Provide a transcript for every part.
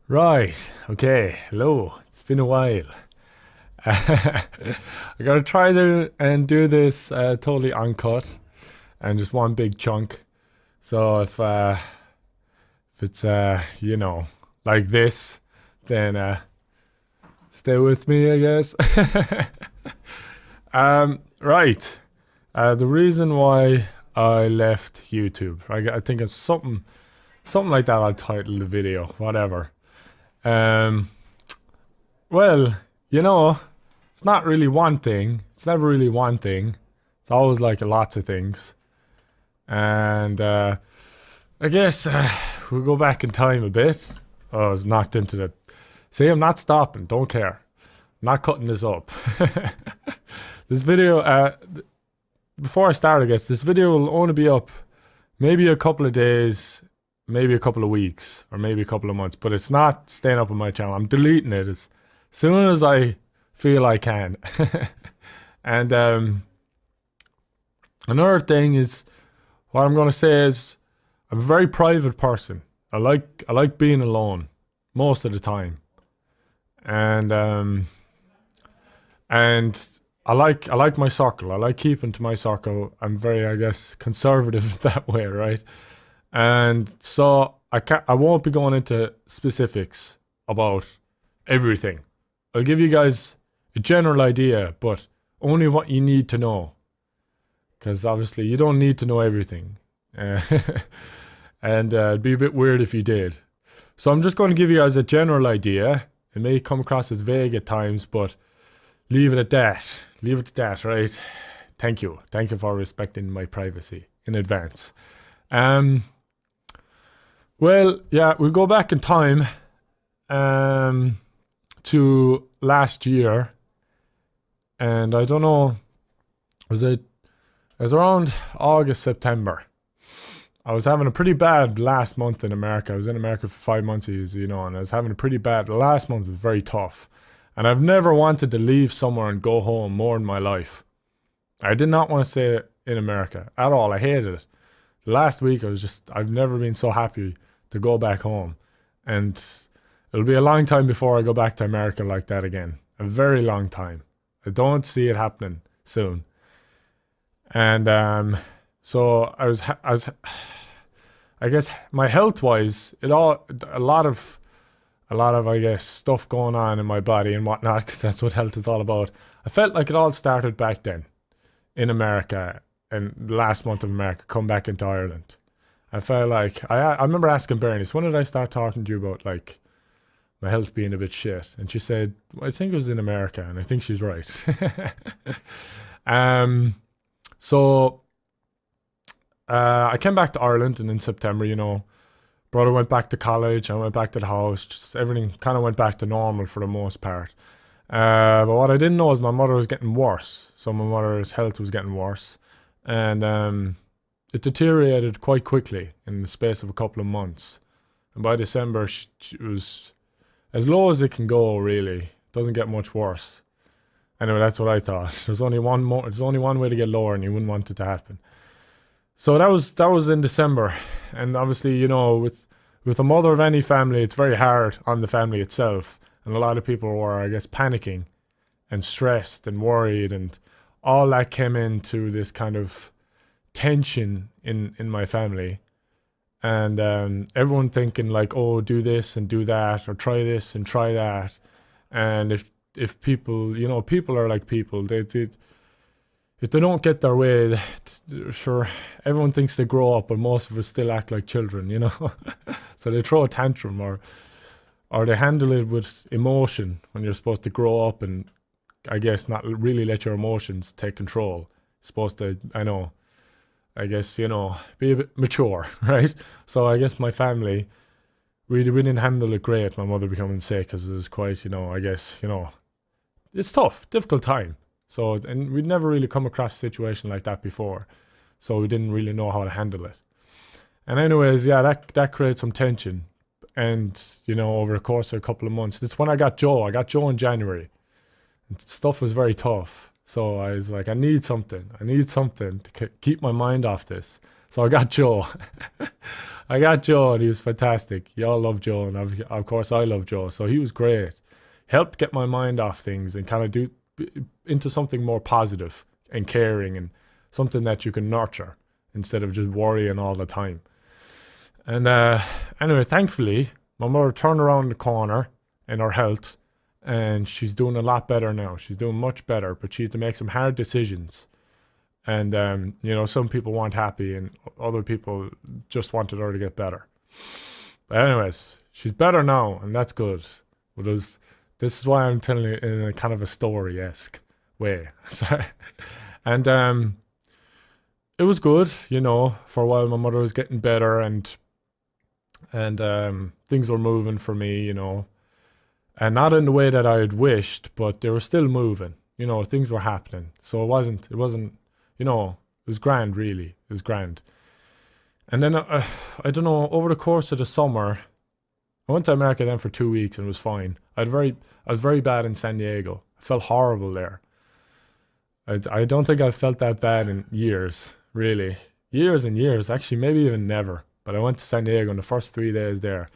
Right, okay, hello, it's been a while. I gotta try and do this totally uncut and just one big chunk. So if it's like this, then stay with me, I guess. Right. The reason why I left YouTube, I think it's something like that. I'll title the video, whatever. Um, well, you know, it's not really one thing. It's never really one thing. It's always like lots of things. And I guess we'll go back in time a bit. Oh, I was knocked into the. See, I'm not stopping. Don't care. I'm not cutting this up. This video, before I start, I guess this video will only be up maybe a couple of days, maybe a couple of weeks, or maybe a couple of months. But it's not staying up on my channel. I'm deleting it as soon as I feel I can. And another thing is, what I'm gonna say is, I'm a very private person. I like being alone most of the time, and and I like my circle. I like keeping to my circle. I'm very, I guess, conservative that way, right? And so I won't be going into specifics about everything. I'll give you guys a general idea, but only what you need to know. Because obviously you don't need to know everything. And it'd be a bit weird if you did. So I'm just going to give you guys a general idea. It may come across as vague at times, but leave it at that. Leave it at that, right? Thank you. Thank you for respecting my privacy in advance. Well, yeah, we'll go back in time to last year. And I don't know, it was around August, September. I was having a pretty bad last month in America. I was in America for 5 months, as you know, and I was having a pretty bad, the last month was very tough. And I've never wanted to leave somewhere and go home more in my life. I did not want to stay in America at all. I hated it. Last week, I've never been so happy to go back home. And it'll be a long time before I go back to America like that again. A very long time. I don't see it happening soon. And so I was, I guess my health wise, a lot of I guess stuff going on in my body and whatnot, because that's what health is all about. I felt like it all started back then in America, and the last month of America, come back into Ireland. I felt like I remember asking Bernice, when did I start talking to you about like my health being a bit shit? And she said, well, I think it was in America, and I think she's right. So I came back to Ireland, and in September, brother went back to college, I went back to the house, just everything kind of went back to normal for the most part. But what I didn't know is my mother was getting worse. So my mother's health was getting worse. And it deteriorated quite quickly in the space of a couple of months. And by December, she was as low as it can go, really. Doesn't get much worse. Anyway, that's what I thought. There's only one way to get lower, and you wouldn't want it to happen. So that was in December. And obviously, with a mother of any family, it's very hard on the family itself. And a lot of people were, I guess, panicking and stressed and worried, and all that came into this kind of tension in my family. And everyone thinking like, oh, do this and do that, or try this and try that. And if people, people are like people, if they don't get their way, sure, everyone thinks they grow up, but most of us still act like children, So they throw a tantrum, or they handle it with emotion when you're supposed to grow up and, I guess, not really let your emotions take control. You're supposed to, be a bit mature, right? So I guess my family, we didn't handle it great, my mother becoming sick, because it was quite, it's tough, difficult time. So, and we'd never really come across a situation like that before. So we didn't really know how to handle it. And anyways, yeah, that created some tension. And, over the course of a couple of months, that's when I got Joe. I got Joe in January. And stuff was very tough. So I was like, I need something. I need something to keep my mind off this. So I got Joe. I got Joe, and he was fantastic. Y'all love Joe, and of course I love Joe. So he was great. Helped get my mind off things and kind of do into something more positive and caring and something that you can nurture instead of just worrying all the time. And anyway, thankfully, my mother turned around the corner in her health, and she's doing a lot better now. She's doing much better, but she had to make some hard decisions. And, you know, some people weren't happy and other people just wanted her to get better. But anyways, she's better now, and that's good. But this is why I'm telling you in a kind of a story-esque way. And it was good, you know, for a while my mother was getting better and things were moving for me, you know. And not in the way that I had wished, but they were still moving. You know, things were happening. So it wasn't, you know, it was grand, really. It was grand. And then, I don't know, over the course of the summer, I went to America then for 2 weeks and it was fine. I was very bad in San Diego. I felt horrible there. I don't think I've felt that bad in years, really. Years and years, actually, maybe even never. But I went to San Diego in the first 3 days there.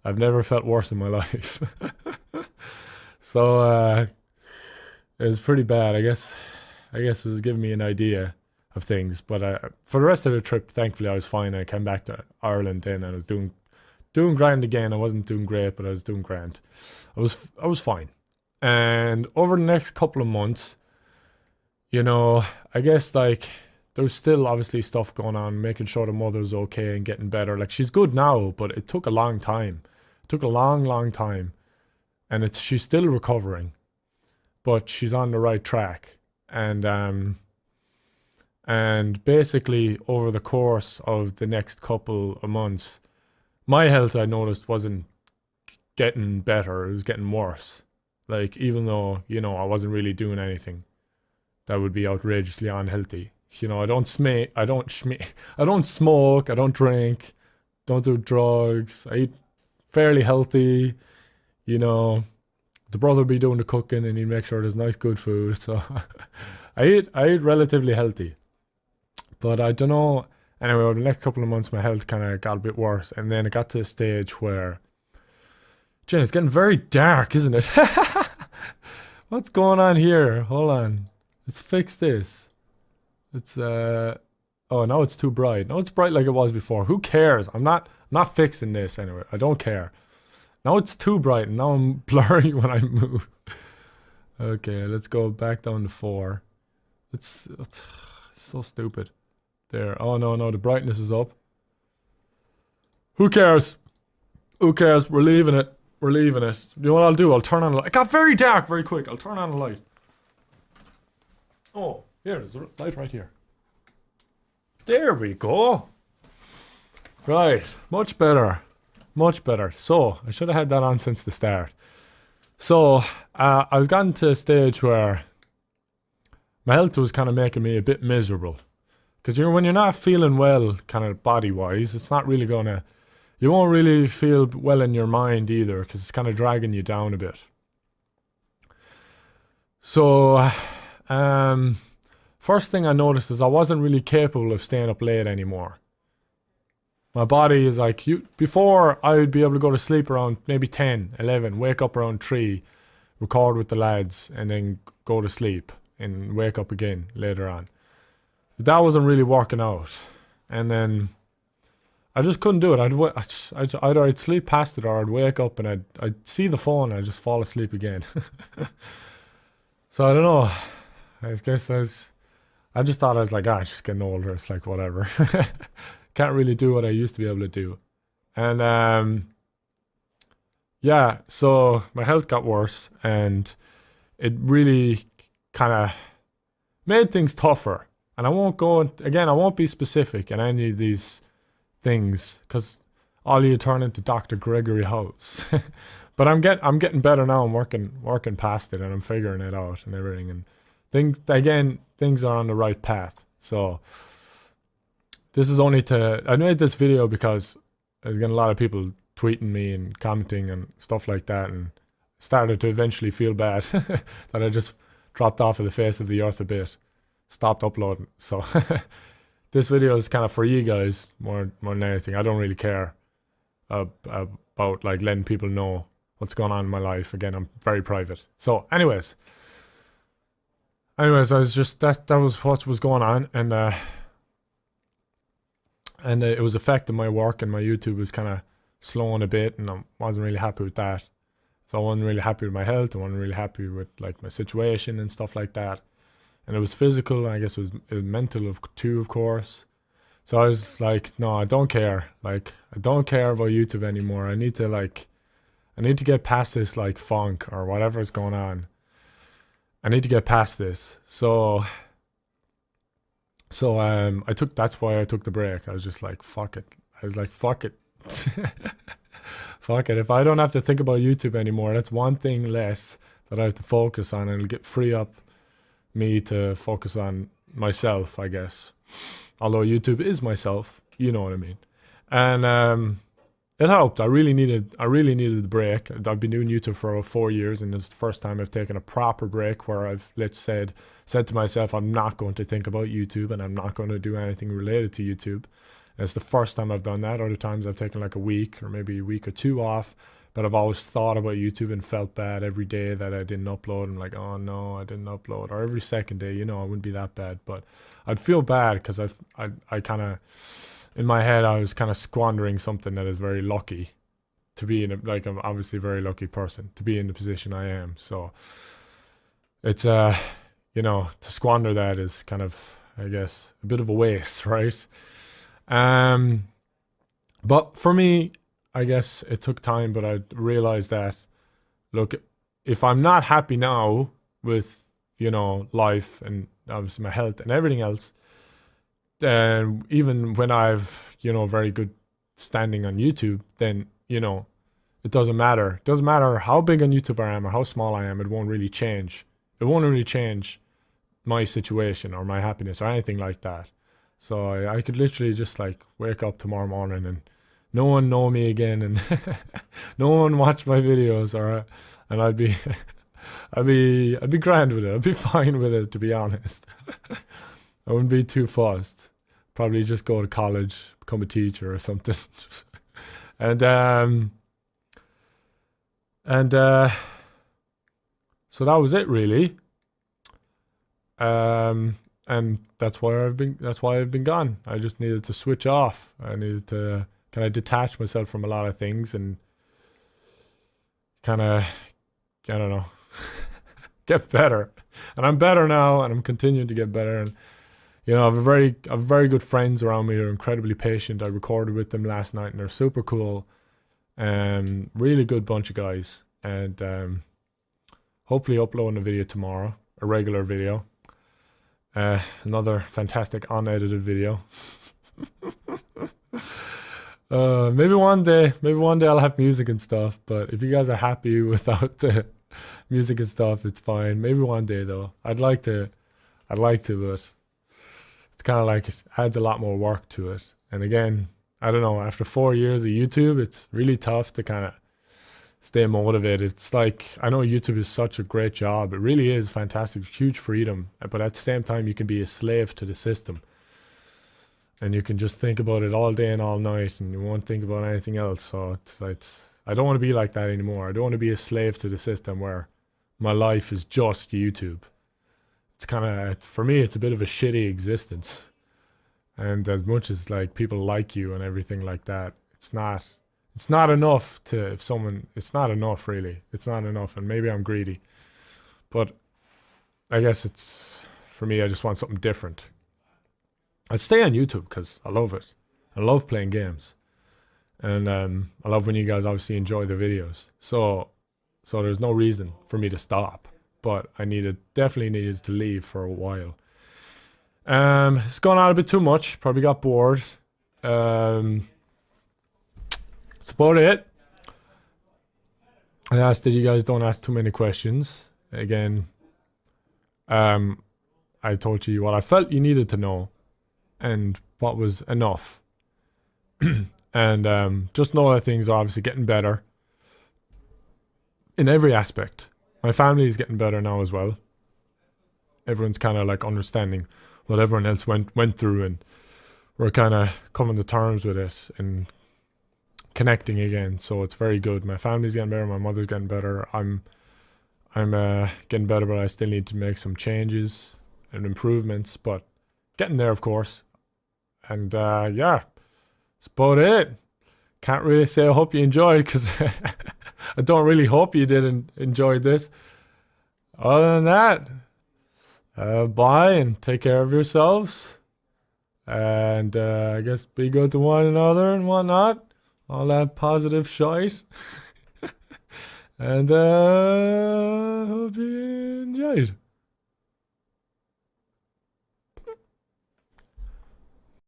I've never felt worse in my life. So it was pretty bad. I guess it was giving me an idea of things. But for the rest of the trip, thankfully, I was fine. I came back to Ireland then, and I was doing grand again. I wasn't doing great, but I was doing grand. I was fine. And over the next couple of months, you know, I guess like there was still obviously stuff going on, making sure the mother's okay and getting better. Like she's good now, but it took a long time. It took a long, long time. And she's still recovering, but she's on the right track. And basically over the course of the next couple of months, my health I noticed wasn't getting better. It was getting worse. Like even though, you know, I wasn't really doing anything that would be outrageously unhealthy. You know, I don't smoke, I don't drink, don't do drugs. I eat fairly healthy. You know, the brother be doing the cooking and he'd make sure there's nice good food. So I eat relatively healthy. But I don't know. Anyway, over the next couple of months my health kind of got a bit worse, and then it got to a stage where, Jen, it's getting very dark, isn't it? What's going on here? Hold on. Let's fix this. It's oh, now it's too bright. Now it's bright like it was before. Who cares? I'm not fixing this anyway. I don't care. Now it's too bright and now I'm blurry when I move. Okay, let's go back down to 4. It's so stupid. There. Oh no, the brightness is up. Who cares? Who cares? We're leaving it. We're leaving it. You know what I'll do? I'll turn on the light. It got very dark very quick. I'll turn on the light. Oh, here, there's a light right here. There we go. Right, much better. Much better. So, I should have had that on since the start. So, I was gotten to a stage where my health was kind of making me a bit miserable. Because when you're not feeling well, kind of body-wise, it's not really gonna... You won't really feel well in your mind either, because it's kind of dragging you down a bit. So, first thing I noticed is I wasn't really capable of staying up late anymore. My body is like, before I would be able to go to sleep around maybe 10, 11, wake up around 3, record with the lads, and then go to sleep and wake up again later on. But that wasn't really working out. And then I just couldn't do it. Either I'd sleep past it or I'd wake up and I'd see the phone and I'd just fall asleep again. So I don't know. I guess I just thought I was like, just getting older. It's like, whatever. Can't really do what I used to be able to do. And yeah, so my health got worse and it really kind of made things tougher. And I won't be specific in any of these things because all you turn into Dr. Gregory House. But I'm getting better now. I'm working past it and I'm figuring it out and everything. And things are on the right path. So this is only I made this video because I was getting a lot of people tweeting me and commenting and stuff like that, and started to eventually feel bad that I just dropped off of the face of the earth a bit, stopped uploading. So this video is kind of for you guys more than anything. I don't really care about like letting people know what's going on in my life. Again, I'm very private. So anyways, I was just, that was what was going on, and it was affecting my work, and my YouTube was kind of slowing a bit, and I wasn't really happy with that. So I wasn't really happy with my health. I wasn't really happy with like my situation and stuff like that. And it was physical, and I guess it was mental too, of course. So I was like, no, I don't care. Like, I don't care about YouTube anymore. I need to get past this like funk or whatever is going on. I need to get past this. So that's why I took the break. I was just like, fuck it. I was like, fuck it. Fuck it. If I don't have to think about YouTube anymore, that's one thing less that I have to focus on, and it'll free up me to focus on myself, I guess. Although YouTube is myself, you know what I mean. And it helped. I really needed the break. I've been doing YouTube for over 4 years, and it's the first time I've taken a proper break where I've said to myself, I'm not going to think about YouTube, and I'm not going to do anything related to YouTube. And it's the first time I've done that. Other times I've taken like a week or maybe a week or two off, but I've always thought about YouTube and felt bad every day that I didn't upload. I'm like, oh no, I didn't upload. Or every second day, you know, it wouldn't be that bad, but I'd feel bad because I kind of, in my head, I was kind of squandering something that is very lucky to be in. I'm obviously a very lucky person to be in the position I am. So it's, you know, to squander that is kind of, I guess, a bit of a waste, right? But for me, I guess it took time, but I realized that, look, if I'm not happy now with, you know, life and obviously my health and everything else, then even when I've, you know, very good standing on YouTube, then, you know, it doesn't matter. It doesn't matter how big on YouTube I am or how small I am. It won't really change. It won't really change my situation or my happiness or anything like that. So I could literally just like wake up tomorrow morning and no one know me again, and no one watch my videos, and I'd be grand with it. I'd be fine with it, to be honest. I wouldn't be too fussed. Probably just go to college, become a teacher or something. and so that was it really. And that's why I've been gone. I just needed to switch off. I needed to kind of detach myself from a lot of things and kind of, I don't know, get better. And I'm better now, and I'm continuing to get better. And you know, I've very good friends around me who are incredibly patient. I recorded with them last night, and they're super cool. Really good bunch of guys. And hopefully uploading a video tomorrow, a regular video. Another fantastic unedited video. Maybe one day I'll have music and stuff, but if you guys are happy without the music and stuff, it's fine. Maybe one day though. I'd like to, but it's kind of like it adds a lot more work to it. And again, I don't know, after 4 years of YouTube, it's really tough to kind of stay motivated. It's like, I know YouTube is such a great job. It really is fantastic, huge freedom. But at the same time, you can be a slave to the system. And you can just think about it all day and all night, and you won't think about anything else. So it's I don't want to be like that anymore. I don't want to be a slave to the system where my life is just YouTube. It's kind of, for me, it's a bit of a shitty existence. And as much as like people like you and everything like that, it's not enough it's not enough really. It's not enough, and maybe I'm greedy. But I guess it's, for me, I just want something different. I'd stay on YouTube because I love it. I love playing games. And I love when you guys obviously enjoy the videos. So there's no reason for me to stop. But I definitely needed to leave for a while. It's gone on a bit too much. Probably got bored. That's about it. I asked that you guys don't ask too many questions. Again, I told you what I felt you needed to know and what was enough. And just know that things are obviously getting better in every aspect. My family is getting better now as well. everyone's kind of like understanding what everyone else went through, and we're kind of coming to terms with it and connecting again. So it's very good. My family's getting better. My mother's getting better. I'm getting better, but I still need to make some changes and improvements. But getting there, of course. And yeah, that's about it. Can't really say I hope you enjoyed, because I don't really hope you didn't enjoy this. Other than that, bye and take care of yourselves. And I guess be good to one another and whatnot. All that positive shite. And hope you enjoyed.